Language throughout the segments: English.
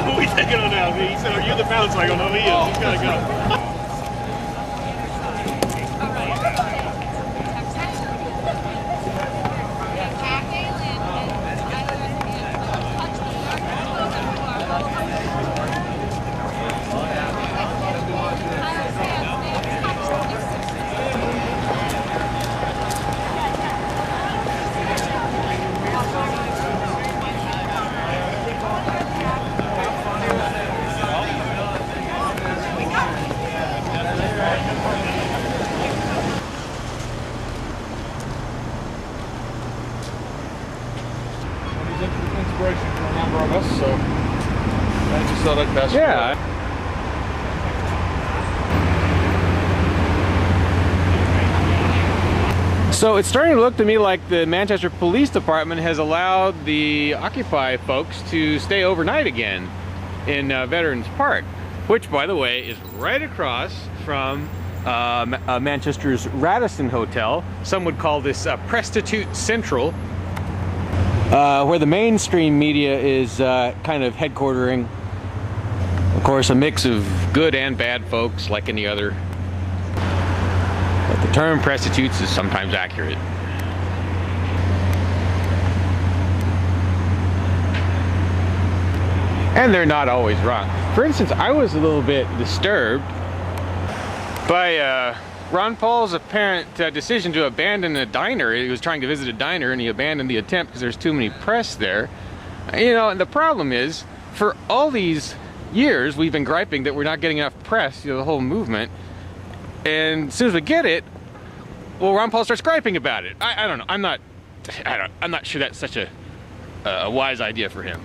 Who we taking on now? He said, "Are you the bouncer?" I go, "No, he is. He's gotta go." Inspiration for a number of us, so I just thought I'd pass. Yeah. So it's starting to look to me like the Manchester Police Department has allowed the Occupy folks to stay overnight again in Veterans Park, which, by the way, is right across from Manchester's Radisson Hotel. Some would call this Prostitute Central, where the mainstream media is kind of headquartering. Of course, a mix of good and bad folks, like any other. But the term prostitutes is sometimes accurate. And they're not always wrong. For instance, I was a little bit disturbed by Ron Paul's apparent decision to abandon a diner. He was trying to visit a diner and he abandoned the attempt because there's too many press there. You know, and the problem is, for all these years we've been griping that we're not getting enough press, you know, the whole movement. And as soon as we get it, well, Ron Paul starts griping about it. I don't know. I'm not sure that's such a wise idea for him.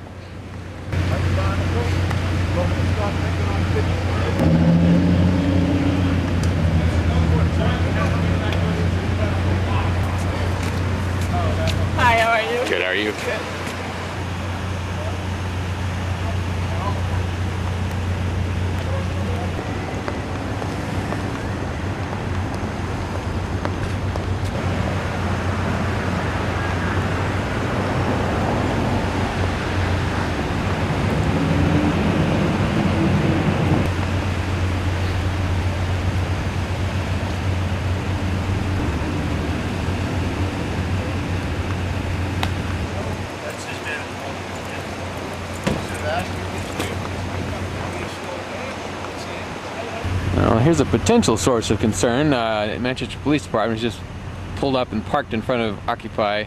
Hi, how are you? Good, how are you? Good. Here's a potential source of concern. Manchester Police Department has just pulled up and parked in front of Occupy,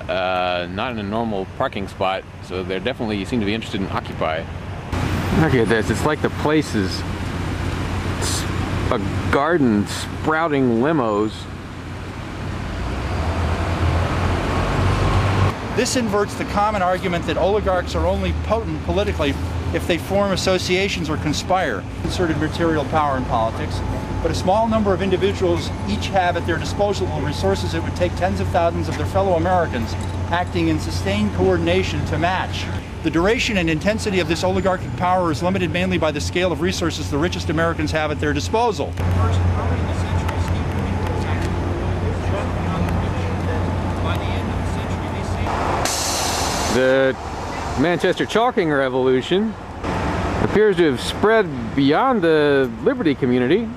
not in a normal parking spot, so they definitely seem to be interested in Occupy. Look at this, it's like the place is a garden sprouting limos. This inverts the common argument that oligarchs are only potent politically if they form associations or conspire. Concerted material power in politics, but a small number of individuals each have at their disposal the resources it would take tens of thousands of their fellow Americans acting in sustained coordination to match. The duration and intensity of this oligarchic power is limited mainly by the scale of resources the richest Americans have at their disposal. The Manchester chalking revolution appears to have spread beyond the Liberty community.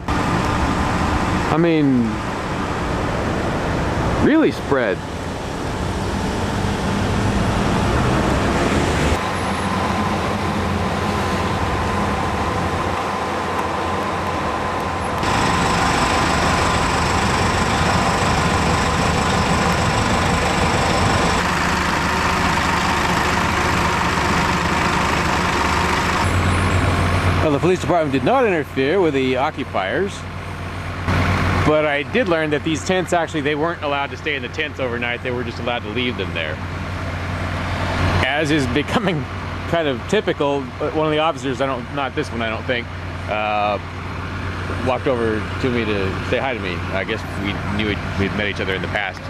I mean, really spread. Well, the police department did not interfere with the occupiers, but I did learn that these tents actually, they weren't allowed to stay in the tents overnight, they were just allowed to leave them there. As is becoming kind of typical, one of the officers, not this one I don't think, walked over to me to say hi to me. I guess we knew we'd met each other in the past.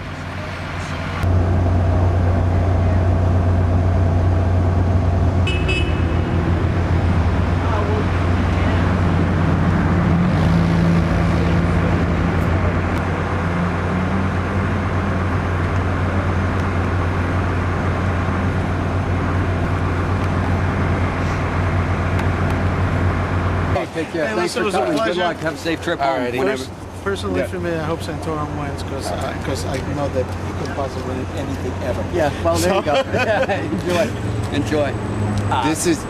Take care. Hey, Thanks listen, for it was a coming. Good pleasure. luck. Have a safe trip home. Personally, Yeah. for me, I hope Santorum wins because I know that he could possibly win anything ever. Yeah, well, there you go. Enjoy. This is,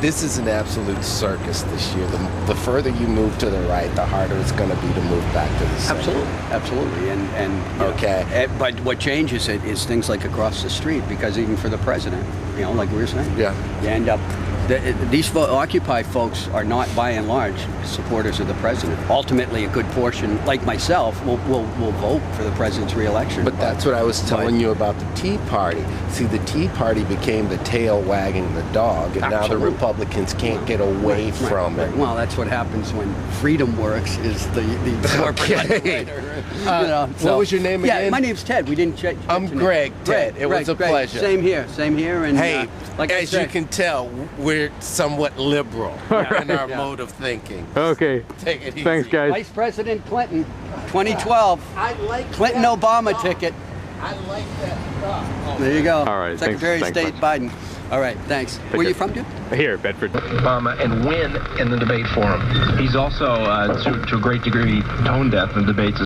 this is an absolute circus this year. The further you move to the right, the harder it's going to be to move back to the center. Absolutely. And Okay. but what changes it is things like across the street, because even for the president, like we were saying, Yeah. you end up. These Occupy folks are not, by and large, supporters of the president. Ultimately, a good portion, like myself, will vote for the president's re-election. But that's what I was telling you about the Tea Party. See, the Tea Party became the tail wagging the dog, and now the Absolutely. Republicans can't get away from it. Well, that's what happens when freedom works. Is the Okay. What was your name Yeah, again? my name's Ted. We didn't check. I'm Greg. Ted. It was a Greg. pleasure. Same here. And Hey, like I as you said, can tell, we're somewhat liberal in our mode of thinking. Okay, Take it easy. thanks guys. Vice President Clinton, 2012, I like Clinton that Obama stuff. ticket. I like that stuff. There you go. All right, Secretary thanks of State much. Biden. All right, thanks. Where care. you from, dude? Here, Bedford. Obama and win in the debate forum. He's also, to a great degree, tone deaf in debates